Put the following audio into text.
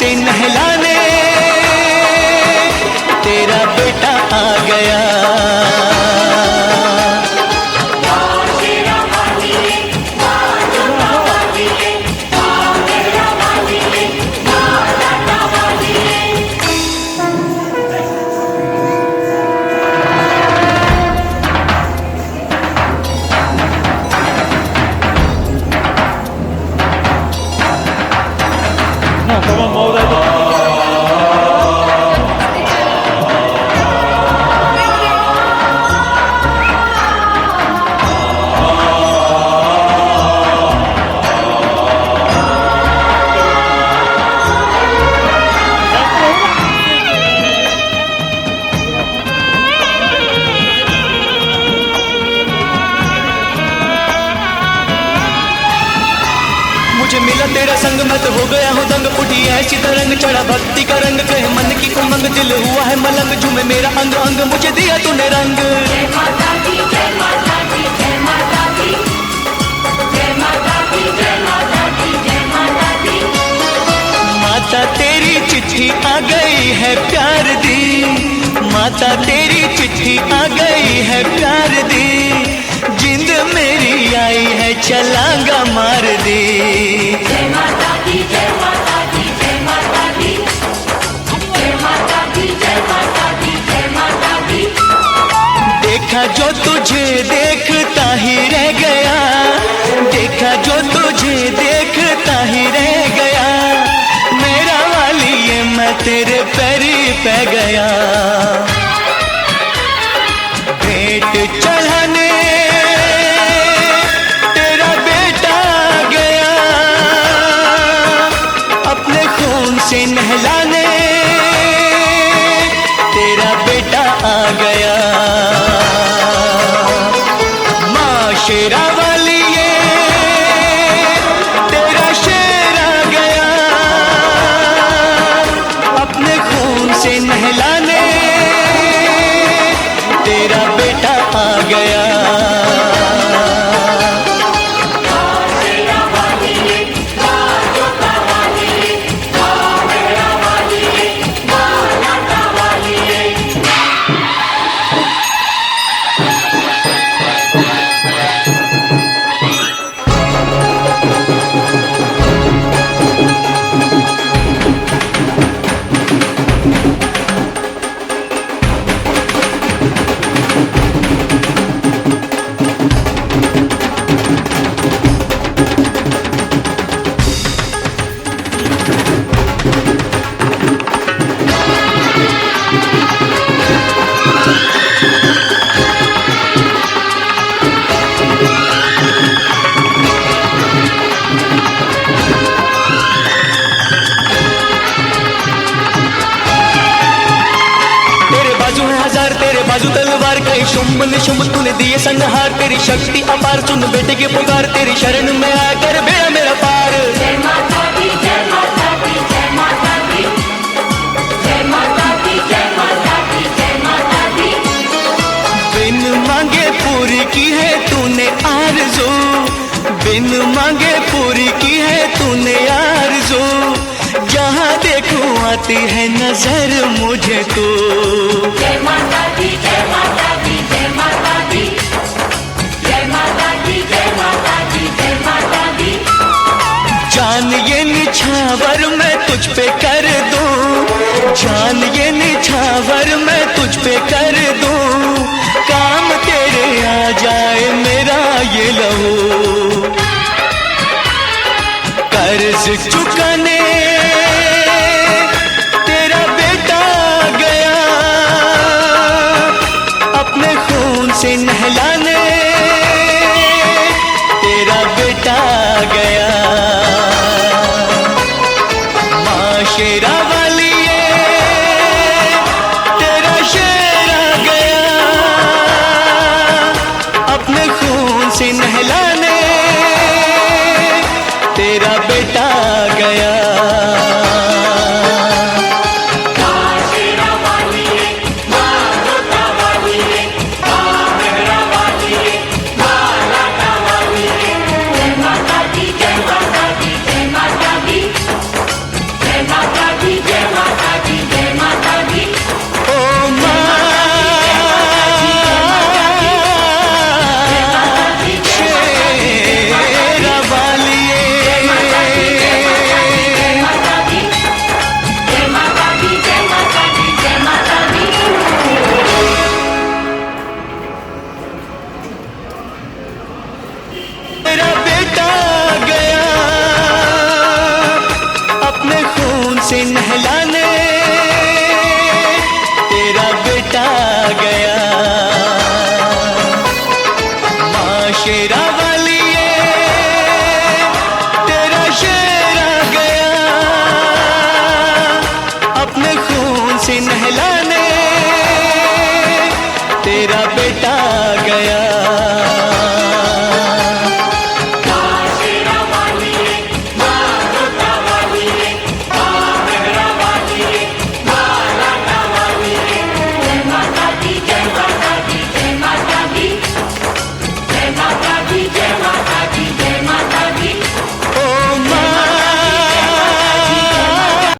से नहलाने तेरा बेटा आ गया। मुझे मिला तेरा संग मैं तो हो गया हूँ दंग, उठी ऐसी तरंग चढ़ा भक्ति का रंग, कहे मन की उमंग दिल हुआ है मलंग, झूमे मेरा अंग अंग मुझे दिया तूने रंग। जय माता दी जय माता दी जय माता दी जय माता दी जय माता दी जय माता दी। माता तेरी चिट्ठी आ गई है प्यार दी, माता तेरी चिट्ठी आ गई है प्यार दी, जिंद मेरी आई है चलांगा मार दी। जय माता दी जय माता दी जय माता दी जय माता दी जय माता दी जय माता दी। देखा जो तुझे देखता ही रह गया, देखा जो तुझे देखता ही रह गया, मेरा वाली ये मैं तेरे पैरी पे गया। भेंट चढ़ाने तेरा बेटा आ गया, अपने खून से नहलाने तेरा बेटा आ गया। माँ शेरा वाली ये तेरा शेर आ गया, अपने खून से नहलाने तेरा बेटा आ गया। बाजू तलवार कई शुंभ निशुंभ तूने दिए संहार, तेरी शक्ति अपार सुन बेटे की पुकार, तेरी शरण में आकर बेड़ा मेरा पार। जय माता दी जय माता दी जय माता दी जय माता दी जय माता दी जय माता दी। बिन मांगे पूरी की है तूने आरज़ू, बिन मांगे पूरी की है तूने आरज़ू, जहाँ देखूं आती है नजर मुझे तू। जय माता दी जय माता दी जय माता दी जय माता दी जय माता दी जय माता दी। जान ये निछावर मैं तुझ पे कर दूं, जान ये निछावर मैं तुझ पे कर दूं, काम तेरे आ जाए मेरा ये लहू। कर्ज चुका